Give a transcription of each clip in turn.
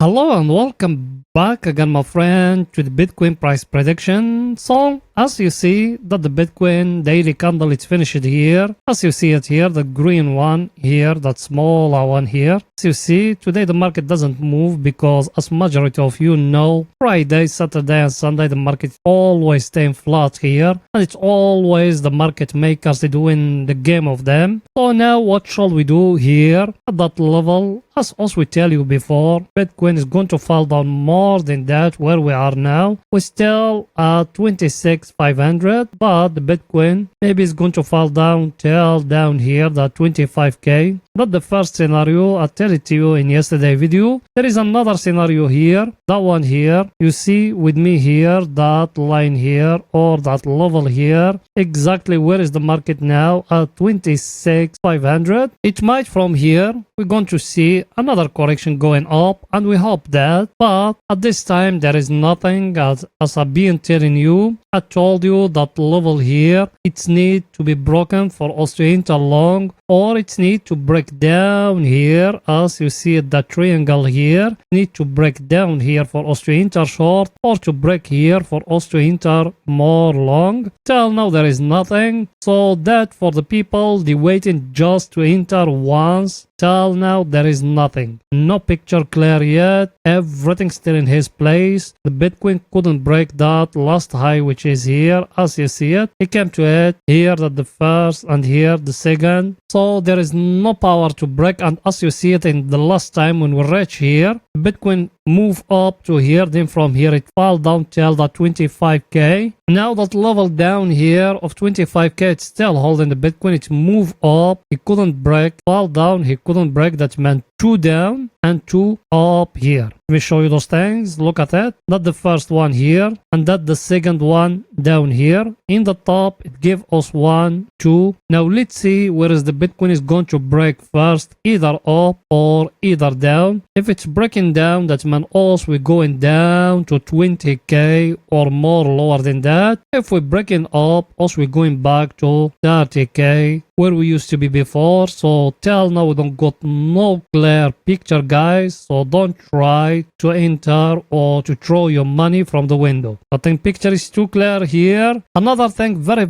Hello and welcome back again, my friend, to the Bitcoin price prediction. So, as you see that the Bitcoin daily candle is finished here. As you see it here, the green one here, that smaller one here. As you see, today the market doesn't move because, as majority of you know, Friday, Saturday and Sunday the market always staying flat here. And it's always the market makers doing the game of them. So now what shall we do here at that level? As we tell you before, Bitcoin is going to fall down more than that where we are now. We're still at 26,500, but the Bitcoin maybe is going to fall down till down here, that 25k. Not the first scenario, I tell it to you in yesterday video. There is another scenario here, that one here. You see with me here, that line here, or that level here. Exactly where is the market now? At 26,500. It might from here, we're going to see another correction going up, and we hope that. But at this time, there is nothing. As I've been telling you, I told you that level here, it's need to be broken for us to enter long, or it's need to break down here. As you see the triangle here, need to break down here for us to enter short, or to break here for us to enter more long. Till now there is nothing, so that for the people they waiting just to enter once. Till now there is nothing, no picture clear yet, everything still in his place. The Bitcoin couldn't break that last high, which is here. As you see it, it came to it here, that the first, and here the second. So there is no power to break, and as you see it in the last time when we reach here, Bitcoin move up to here, then from here it fall down till the 25k. Now that level down here of 25k, it's still holding the Bitcoin. It move up, he couldn't break, fall down, he couldn't break. That meant 2 down and 2 up here. Let me show you those things. Look at it. That the first one here, and that the second one down here. In the top, it gave us 1, 2. Now let's see where is the Bitcoin is going to break first, either up or either down. If it's breaking down, that means also we're going down to 20k or more lower than that. If we're breaking up, also we're going back to 30k where we used to be before. So till now we don't got no clear picture, guys, so don't try to enter or to throw your money from the window. I think picture is too clear here. Another thing very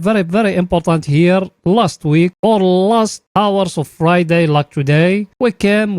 important here, last week or last hours of Friday like today, we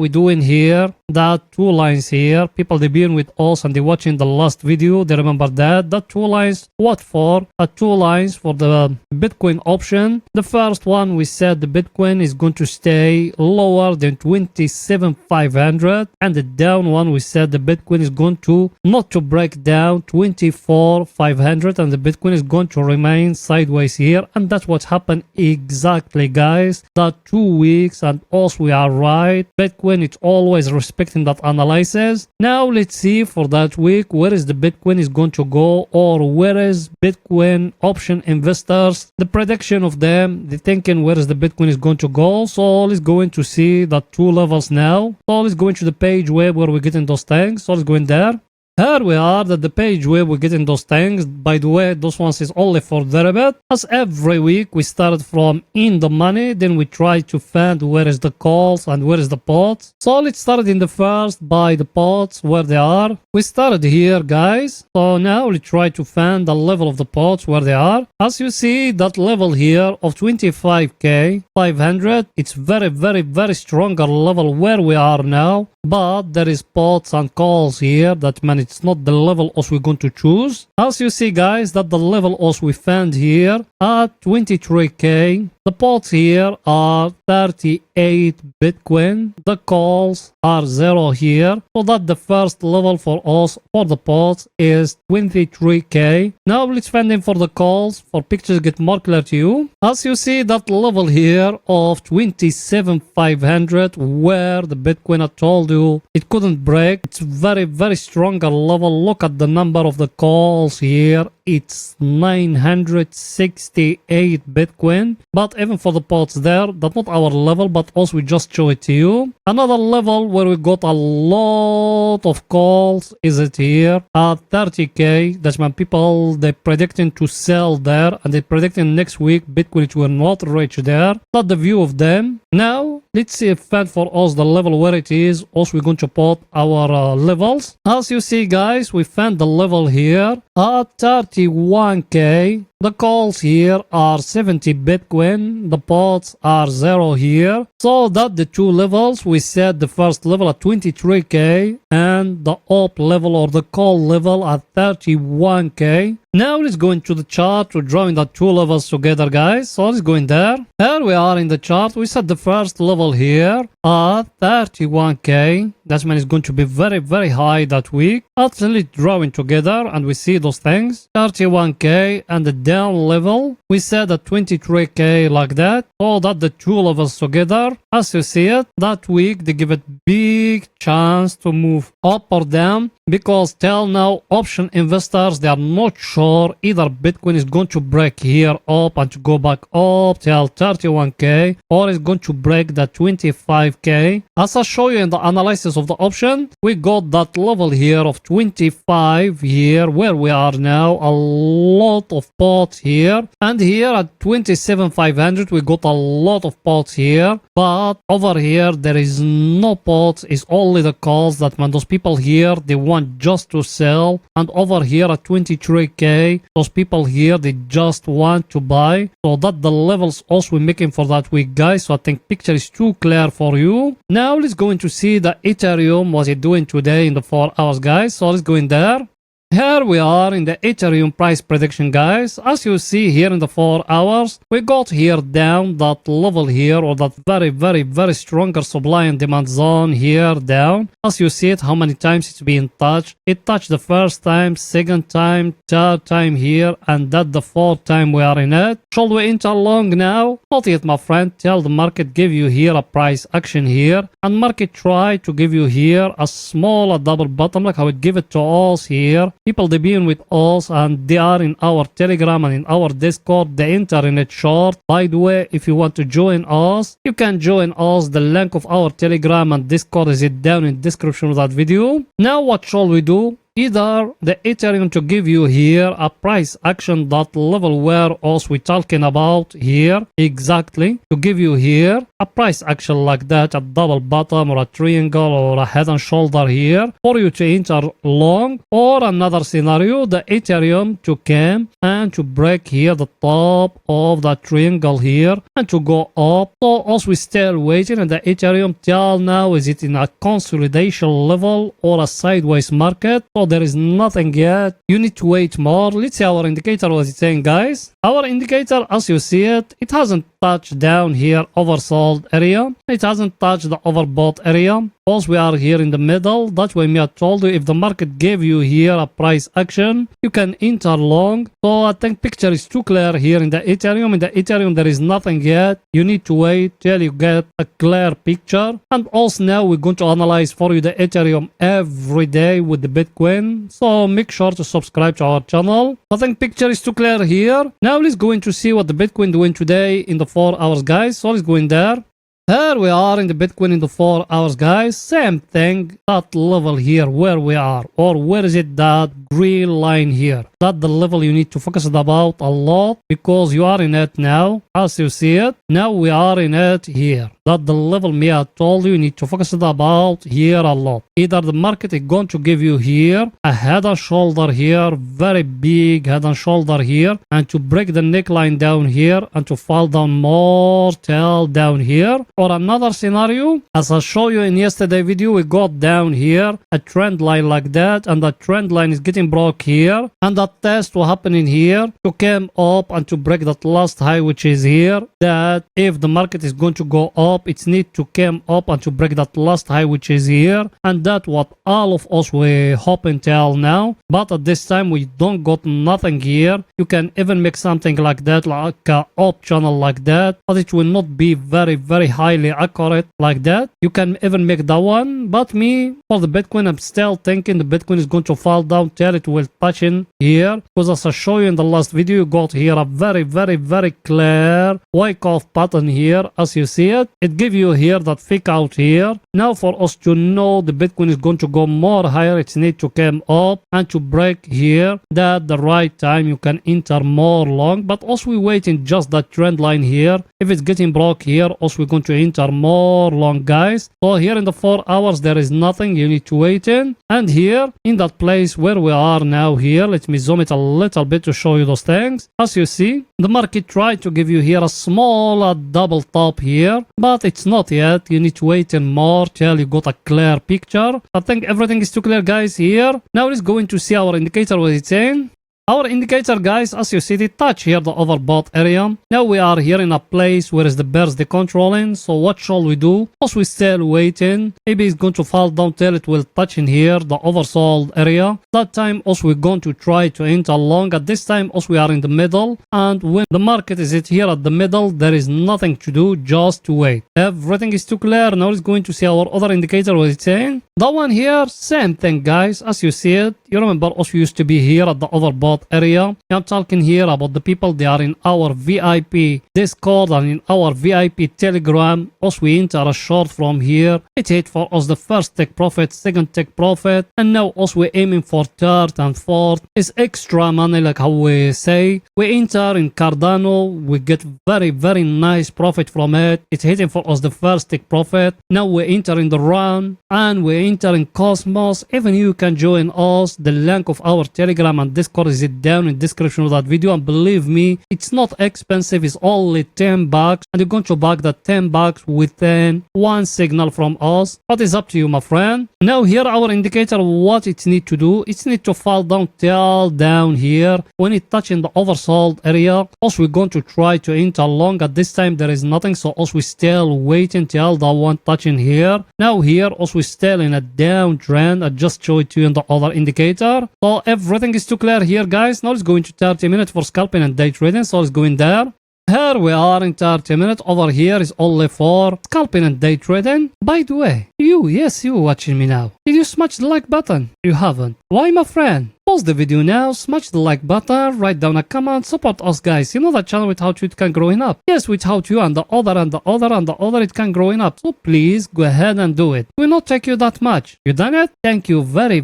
doing here that 2 lines here. People they been with us and they watching the last video, they remember that 2 lines. What for? 2 lines for the Bitcoin option. The first one, we said the Bitcoin is going to stay lower than 27,500, and the down one, we said the Bitcoin is going to not to break down 24,500, and the Bitcoin is going to remain sideways here. And that's what happened exactly, guys. That 2 weeks, and also we are right. Bitcoin, it's always respecting that analysis. Now let's see for that week where is the Bitcoin is going to go, or where is Bitcoin option investors, the prediction of them, the thinking where is the Bitcoin is going to go. So let's go in to see that 2 levels now. So let's go into the page where we're getting those things. So let's go in there. Here we are at the page where we're getting those things. By the way, those ones is only for derivative. As every week we started from in the money, then we try to find where is the calls and where is the pots. So let's start in the first by the pots where they are. We started here, guys. So now we try to find the level of the pots where they are. As you see, that level here of 25k 500, it's very stronger level where we are now. But there is pots and calls here, that means it's not the level as we're going to choose. As you see, guys, that the level as we found here at 23k. The pots here are 38 Bitcoin. The calls are 0 here. So that the first level for us for the pots is 23k. Now let's find them for the calls for pictures get more clear to you. As you see, that level here of 27,500 where the Bitcoin I told you it couldn't break. It's very stronger level. Look at the number of the calls here. It's 968 Bitcoin. But even for the pots there, that's not our level, but also we just show it to you. Another level where we got a lot of calls is it here at 30k. That's when people they predicting to sell there, and they predicting next week Bitcoin it will not reach there. That's the view of them. Now let's see if find for us the level where it is. Also, we're going to put our levels. As you see, guys, we found the level here at 31k. The calls here are 70 Bitcoin. The pots are 0 here. So that the two levels, we set the first level at 23k and the up level or the call level at 31k. Now let's go into the chart to drawing the two levels together, guys. So let's go in there. Here we are in the chart. We set the first level here at 31k. That means it's going to be very, very high that week. Let's drawing together and we see those things. 31k and the down level we set at 23k like that. So that the two levels together, as you see it, that week they give it big chance to move up or down, because till now option investors, they are not sure either Bitcoin is going to break here up and to go back up till 31k or is going to break the 25k. As I show you in the analysis of the option, we got that level here of 25 here where we are now, a lot of pots here, and here at 27,500 we got a lot of pots here, but over here there is no pots, it's only the calls. That when those people here they want just to sell, and over here at 23k those people here they just want to buy. So that the levels also we're making for that week, guys. So I think picture is too clear for you. Now let's go in to see the Ethereum, what it doing today in the 4 hours, guys. So let's go in there. Here we are in the Ethereum price prediction, guys. As you see here in the 4 hours, we got here down that level here, or that very, very, very stronger supply and demand zone here down. As you see it, how many times it's been touched. It touched the first time, second time, third time here, and that the fourth time we are in it. Shall we enter long now? Not yet, my friend. Tell the market give you here a price action here, and market try to give you here a small double bottom like how it give it to us here. People they been with us and they are in our Telegram and in our Discord. They enter in it short. By the way, if you want to join us, you can join us. The link of our Telegram and Discord is it down in the description of that video. Now what shall we do? Either the Ethereum to give you here a price action, that level where us we talking about here, exactly to give you here a price action like that, a double bottom or a triangle or a head and shoulder here for you to enter long, or another scenario the Ethereum to come and to break here the top of that triangle here and to go up. So us we still waiting, and the Ethereum till now is it in a consolidation level or a sideways market. So there is nothing yet. You need to wait more. Let's see our indicator what it's saying, guys. Our indicator, as you see it, it hasn't touched down here oversold area. It hasn't touched the overbought area. Also, we are here in the middle. That's why me I told you if the market gave you here a price action, you can enter long. So I think picture is too clear here in the Ethereum. In the Ethereum, there is nothing yet. You need to wait till you get a clear picture. And also now we're going to analyze for you the Ethereum every day with the Bitcoin. So make sure to subscribe to our channel. I think picture is too clear here. Now let's go in to see what the Bitcoin doing today in the 4 hours, guys. So let's go in there. Here we are in the Bitcoin in the 4 hours, guys. Same thing, that level here where we are, or where is it, that green line here. That the level you need to focus about a lot, because you are in it now. As you see it, now we are in it here. That the level me I told you need to focus about here a lot. Either the market is going to give you here a head and shoulder here, very big head and shoulder here, and to break the neckline down here and to fall down more till down here. Or another scenario, as I show you in yesterday video, we got down here a trend line like that, and that trend line is getting broke here, and that test will happen in here to come up and to break that last high which is here. That if the market is going to go up, it needs to come up and to break that last high which is here, and that's what all of us we hope until now. But at this time we don't got nothing here. You can even make something like that, like a up channel like that, but it will not be very, very highly accurate like that. You can even make that one, but me for the Bitcoin, I'm still thinking the Bitcoin is going to fall down till until it will touch in here, because as I show you in the last video, you got here a very clear wake off pattern here. As you see it, it give you here that fake out here. Now for us to know the Bitcoin is going to go more higher, it need to come up and to break here. That the right time you can enter more long, but also we waiting just that trend line here. If it's getting broke here, also we're going to enter more long, guys. So here in the 4 hours there is nothing, you need to wait in. And here in that place where we are now here, let me zoom it a little bit to show you those things. As you see, the market tried to give you here a small double top here, but it's not yet. You need to wait in more till you got a clear picture. I think everything is too clear, guys, here. Now let's go into see our indicator, what it's saying. Our indicator, guys, as you see, they touch here the overbought area. Now we are here in a place where is the bears they controlling. So what shall we do? As we still waiting, maybe it's going to fall down till it will touch in here the oversold area. That time also we're going to try to enter long. At this time also we are in the middle, and when the market is here at the middle, there is nothing to do, just to wait. Everything is too clear. Now it's going to see our other indicator, what it's saying. That one here, same thing, guys, as you see it. You remember also used to be here at the overbought area. I'm talking here about the people they are in our VIP Discord and in our VIP Telegram. Also we enter a short from here. It hit for us the first take profit, second take profit, and now also we're aiming for third and fourth. It's extra money, like how we say. We enter in Cardano, we get very nice profit from it. It's hitting for us the first take profit. Now we enter in the run and we enter in Cosmos. Even you can join us. The link of our Telegram and Discord is down in the description of that video, and believe me, it's not expensive. It's only $10, and you're going to back that $10 within one signal from us. But it's up to you, my friend. Now here our indicator, what it need to do, it need to fall down till down here when it touching the oversold area. Also we're going to try to enter long. At this time there is nothing, so also we still waiting till the one touching here. Now here also we still in a downtrend. I just showed it to you in the other indicator. So everything is too clear here, guys. Now let's go into 30 minutes for scalping and day trading. So let's go in there. Here we are in 30 minutes. Over here is only for scalping and day trading. By the way, yes, you watching me now. Did you smash the like button? You haven't. Why, my friend? Pause the video now, smash the like button, write down a comment, support us, guys. You know that channel without you it can growing up. Yes, without you and the other it can growing up. So please go ahead and do it. It will not take you that much. You done it? Thank you very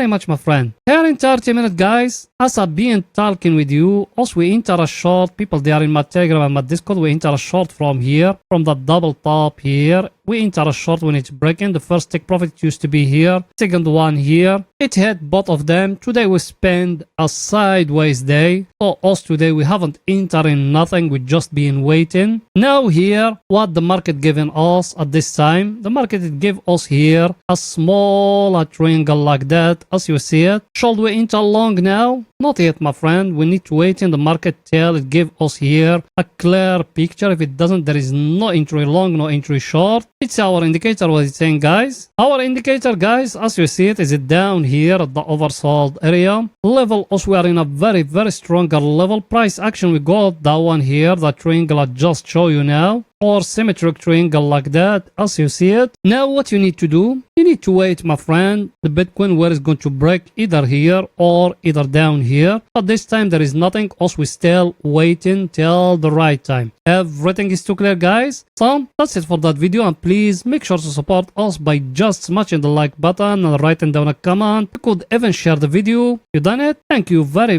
much, my friend. Here in 30 minutes, guys, as I've been talking with you, also we enter a short. People they are in my Telegram and my Discord, we enter a short from here, from the double top here. We enter a short when it's breaking. The first take profit used to be here. Second one here. It hit both of them. Today we spend a sideways day. So us today we haven't entered in nothing. We just been waiting. Now here, what the market giving us at this time? The market it give us here a small triangle like that, as you see it. Should we enter long now? Not yet, my friend. We need to wait in the market till it give us here a clear picture. If it doesn't, there is no entry long, no entry short. It's our indicator, what it's saying, guys. Our indicator, guys, as you see it, is it down here at the oversold area. Level, also we are in a very stronger level. Price action, we got that one here, that triangle I just show you now. Or symmetric triangle like that, as you see it. Now what you need to do, you need to wait, my friend, the Bitcoin where it's going to break either here or either down here. But this time there is nothing, also we still waiting till the right time. Everything is too clear, guys. So that's it for that video, and please make sure to support us by just smashing the like button and writing down a comment. You could even share the video. You done it? Thank you very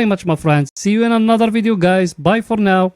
much, my friends. See you in another video, guys. Bye for now.